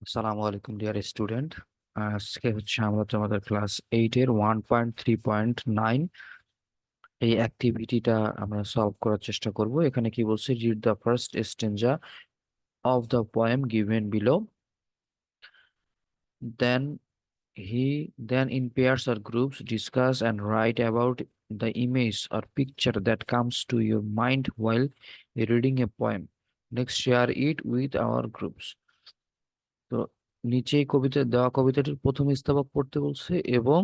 আসসালামু আলাইকুম dear student. আজকে হচ্ছে আমরা তোমাদের ক্লাস 8 এর 1.3.9 এই অ্যাক্টিভিটিটা আমরা সলভ করার চেষ্টা করব। এখানে কি বলছে, read the first stanza of the poem given below, then then in pairs or groups discuss and write about the image or picture that comes to your mind while reading a poem. Next, share it with our groups. তো নিচে কবিতা দেওয়া কবিতাটির প্রথম স্তবক পড়তে বলছে, এবং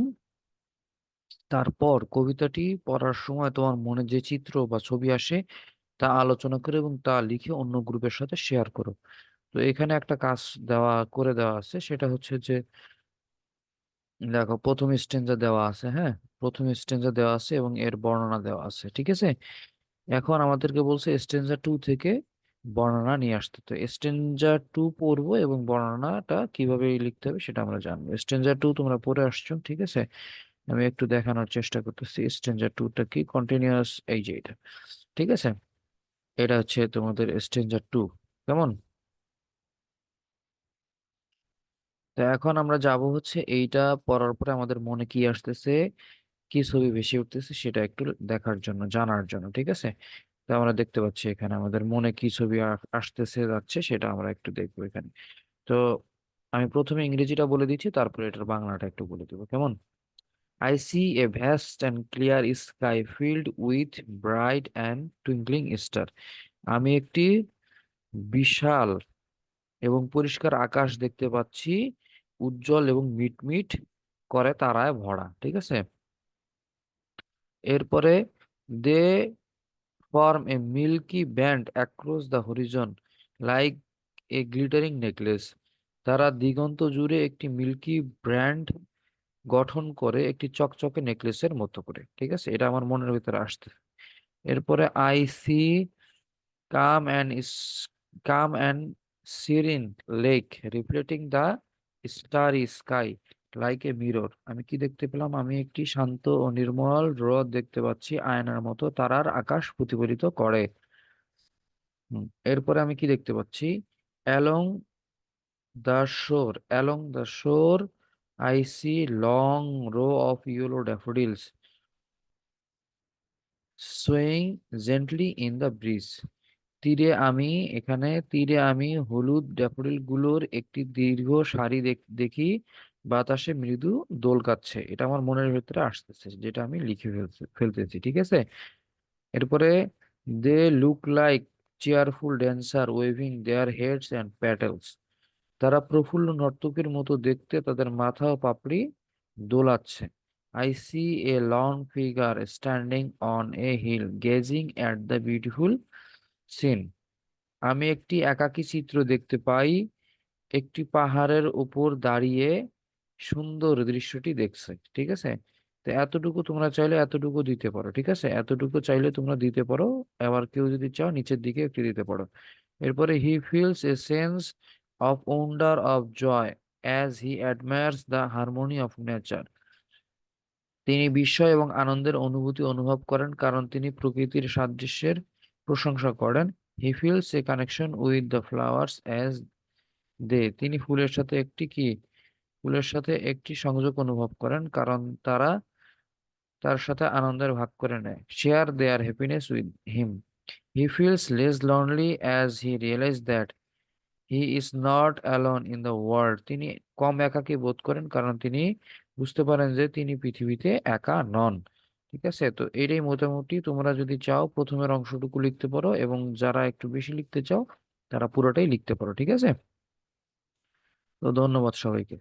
তারপর কবিতাটি পড়ার সময় তোমার মনে যে চিত্র বা ছবি আসে তা আলোচনা করে এবং তা লিখে অন্য গ্রুপের সাথে শেয়ার করো। তো এখানে একটা কাজ দেওয়া আছে, সেটা হচ্ছে যে দেখো প্রথম স্টেঞ্জা দেওয়া আছে, হ্যাঁ, প্রথম স্টেঞ্জা দেওয়া আছে এবং এর বর্ণনা দেওয়া আছে, ঠিক আছে। এখন আমাদেরকে বলছে স্টেঞ্জা 2 থেকে বর্ণনা নিয়ে আসতে। তো স্টেঞ্জা 2 পড়বো এবং বর্ণনাটা কিভাবে লিখতে হবে সেটা আমরা জানবো। স্টেঞ্জা 2 তোমরা পড়ে আসছো, ঠিক আছে। আমি একটু দেখানোর চেষ্টা করতেছি স্টেঞ্জা 2টা কি, কন্টিনিউয়াস, এই যে এটা, ঠিক আছে। এটা হচ্ছে তোমাদের স্টেঞ্জা 2, কেমন। তো এখন আমরা যাব হচ্ছে এইটা পড়ার পরে আমাদের মনে কি আসতেছে, কি ছবি ভেসে উঠতেছে সেটা একটু দেখার জন্য, জানার জন্য, ঠিক আছে। তো আমরা দেখতে পাচ্ছি এখানে আমাদের মনে কি ছবি আসতেছে যাচ্ছে সেটা আমরা একটু দেখবো এখানে। তো আমি প্রথমে ইংরেজিটা বলে দিচ্ছি, তারপরে এটার বাংলাটা একটু বলে দেবো, কেমন। I see a vast and clear sky filled with bright and twinkling star. আমি একটি বিশাল এবং পরিষ্কার আকাশ দেখতে পাচ্ছি, উজ্জ্বল এবং মিটমিট করে তারায় ভরা, ঠিক আছে। এরপরে দে form a milky band across the horizon like a glittering necklace. তারা দিগন্ত জুড়ে একটি মিল্কি ব্যান্ড গঠন করে একটি চকচকে নেকলেসের মতো করে, ঠিক আছে। এটা আমার মনের ভিতরে আসছে। এরপরে I see calm and calm and serene lake reflecting the starry sky like a mirror. আমি কি দেখতে পেলাম, আমি একটি শান্ত ও নির্মল হ্রদ দেখতে পাচ্ছি, আয়নার মতো তারার আকাশ প্রতিফলিত করে। এরপরে আমি কি দেখতে পাচ্ছি, along along the shore I see long row of yellow daffodils swaying gently in the breeze. তীরে আমি হলুদ ড্যাফোডিল গুলোর একটি দীর্ঘ সারি দেখি, বাতাসে মৃদু দোল কাচ্ছে। এটা আমার মনের ভেতরে আসতেছে, যেটা আমি লিখে ফেলতেছি, ঠিক আছে। এরপরে they look like cheerful dancer waving their heads and petals. তারা প্রফুল্ল নর্তকীর মতো দেখতে, তাদের মাথা ও পাপড়ি দোলাচ্ছে। I see a long figure standing on a hill gazing at the beautiful scene. আমি একটি একাকী চিত্র দেখতে পাই, একটি পাহাড়ের উপর দাঁড়িয়ে সুন্দর দৃশ্যটি দেখছে, ঠিক আছে। তো এতটুকু তোমরা চাইলে এতটুকু দিতে পারো, ঠিক আছে, এতটুকু চাইলে তোমরা দিতে পারো। আবার কেউ যদি চাও নিচের দিকে একটু দিতে পারো। এরপরে he feels a sense of wonder of joy as he admires the harmony of nature. তিনি বিস্ময় এবং আনন্দের অনুভূতি অনুভব করেন কারণ তিনি প্রকৃতির সাদৃশ্যের প্রশংসা করেন। হি feels A connection with the flowers as তিনি ফুলের সাথে একটি সংযোগ অনুভব করেন কারণ তারা তার সাথে আনন্দের ভাগ করে নেয়। Share their happiness with him. He feels less lonely as he realise that he is not alone in the world. তিনি কম একাকী বোধ করেন কারণ তিনি বুঝতে পারেন যে তিনি পৃথিবীতে একা নন, ঠিক আছে। তো এটাই মোটামুটি, তোমরা যদি চাও প্রথমের অংশটুকু লিখতে পারো, এবং যারা একটু বেশি লিখতে চাও তারা পুরোটাই লিখতে পারো, ঠিক আছে। তো ধন্যবাদ সবাইকে।